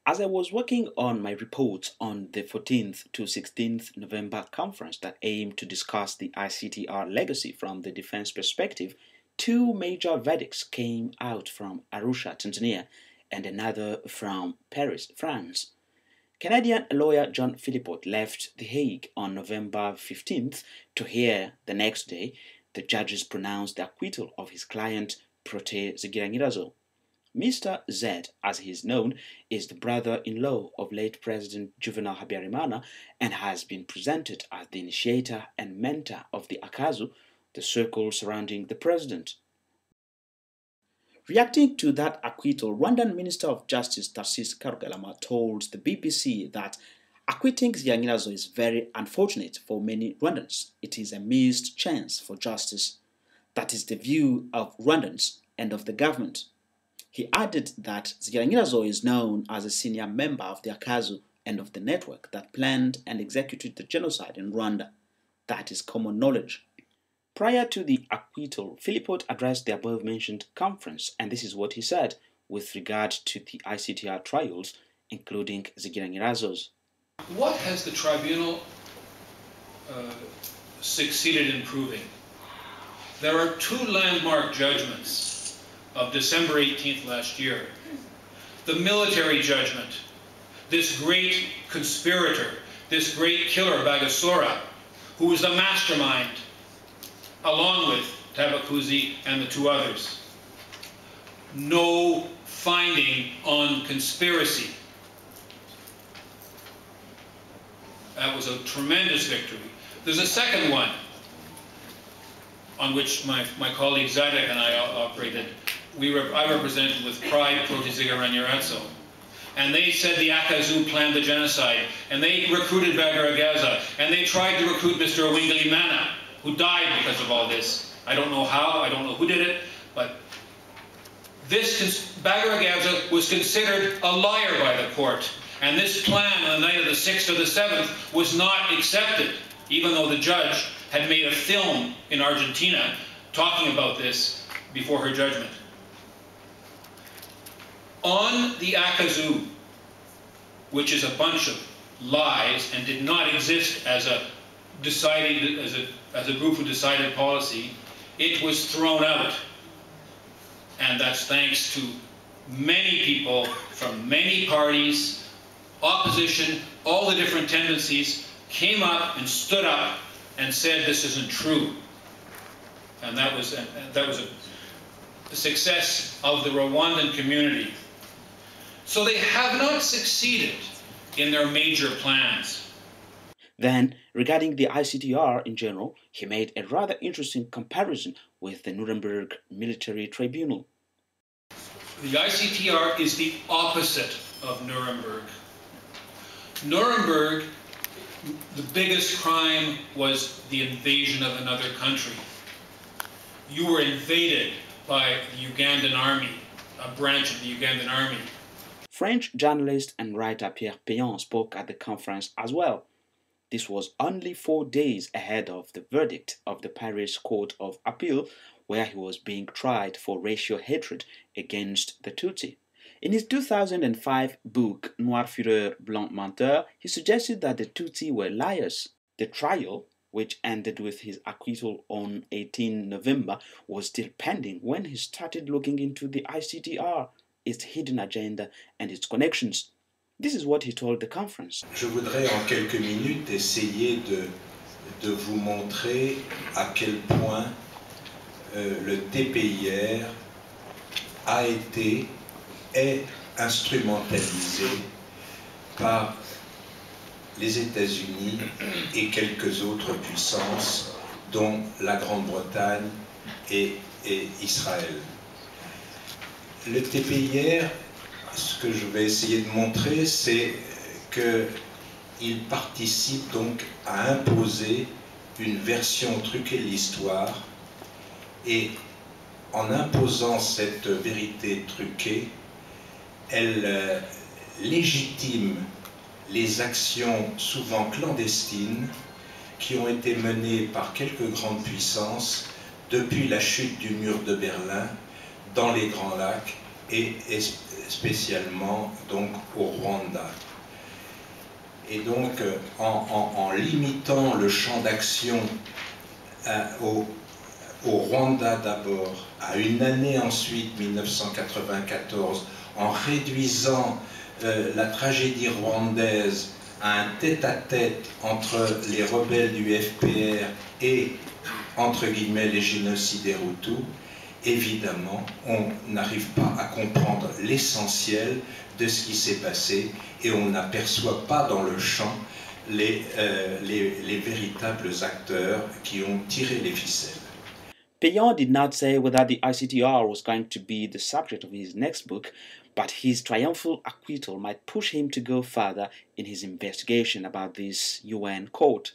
As I was working on my report on the 14th to 16th November conference that aimed to discuss the ICTR legacy from the defense perspective, two major verdicts came out from Arusha, Tanzania, and another from Paris, France. Canadian lawyer John Philippot left The Hague on November 15th to hear the next day the judges pronounced the acquittal of his client Prote ZIgiranyirazo. Mr. Z, as he is known, is the brother-in-law of late President Juvenal Habyarimana and has been presented as the initiator and mentor of the Akazu, the circle surrounding the president. Reacting to that acquittal, Rwandan Minister of Justice Tarcisse Karugarama told the BBC that acquitting ZIgiranyirazo is very unfortunate for many Rwandans. It is a missed chance for justice. That is the view of Rwandans and of the government. He added that ZIgiranyirazo is known as a senior member of the Akazu and of the network that planned and executed the genocide in Rwanda. That is common knowledge. Prior to the acquittal, Philippot addressed the above-mentioned conference, and this is what he said with regard to the ICTR trials, including ZIgiranyirazo's. What has the tribunal succeeded in proving? There are two landmark judgments of December 18th last year. The military judgment, this great conspirator, this great killer, Bagasora, who was the mastermind, along with Tabakuzi and the two others. No finding on conspiracy. That was a tremendous victory. There's a second one, on which my colleague Zadek and I operated. I represented with pride Prote ZIgiranyirazo. And they said the Akazu planned the genocide, and they recruited Bagaragaza, and they tried to recruit Mr. Owingalimana, who died because of all this. I don't know how, I don't know who did it, but this Bagaragaza was considered a liar by the court. And this plan on the night of the 6th or the 7th was not accepted, even though the judge had made a film in Argentina talking about this before her judgment. On the Akazu, which is a bunch of lies and did not exist as a group who decided policy, it was thrown out. And that's thanks to many people from many parties, opposition, all the different tendencies, came up and stood up and said this isn't true. And that was a success of the Rwandan community. So they have not succeeded in their major plans. Then, regarding the ICTR in general, he made a rather interesting comparison with the Nuremberg Military Tribunal. The ICTR is the opposite of Nuremberg. Nuremberg, the biggest crime was the invasion of another country. You were invaded by the Ugandan army, a branch of the Ugandan army. French journalist and writer Pierre Péan spoke at the conference as well. This was only 4 days ahead of the verdict of the Paris Court of Appeal, where he was being tried for racial hatred against the Tutsi. In his 2005 book Noir Fureur Blanc Menteur, he suggested that the Tutsi were liars. The trial, which ended with his acquittal on 18 November, was still pending when he started looking into the ICTR, its hidden agenda and its connections. This is what he told the conference. Je voudrais en quelques minutes essayer de vous montrer à quel point le TPIR a été, est instrumentalisé par les États-Unis et quelques autres puissances, dont la Grande-Bretagne et Israël. Le TPIR, ce que je vais essayer de montrer, c'est qu'il participe donc à imposer une version truquée de l'histoire, et en imposant cette vérité truquée, elle légitime les actions souvent clandestines qui ont été menées par quelques grandes puissances depuis la chute du mur de Berlin, dans les Grands Lacs et spécialement donc au Rwanda. Et donc en limitant le champ d'action au Rwanda d'abord, à une année ensuite, 1994, en réduisant la tragédie rwandaise à un tête-à-tête entre les rebelles du FPR et, entre guillemets, les génocidaires Hutus, évidemment, on n'arrive pas à comprendre l'essentiel de ce qui s'est passé et on n'aperçoit pas dans le champ les véritables acteurs qui ont tiré les ficelles. Pean did not say whether the ICTR was going to be the subject of his next book, but his triumphal acquittal might push him to go further in his investigation about this UN court.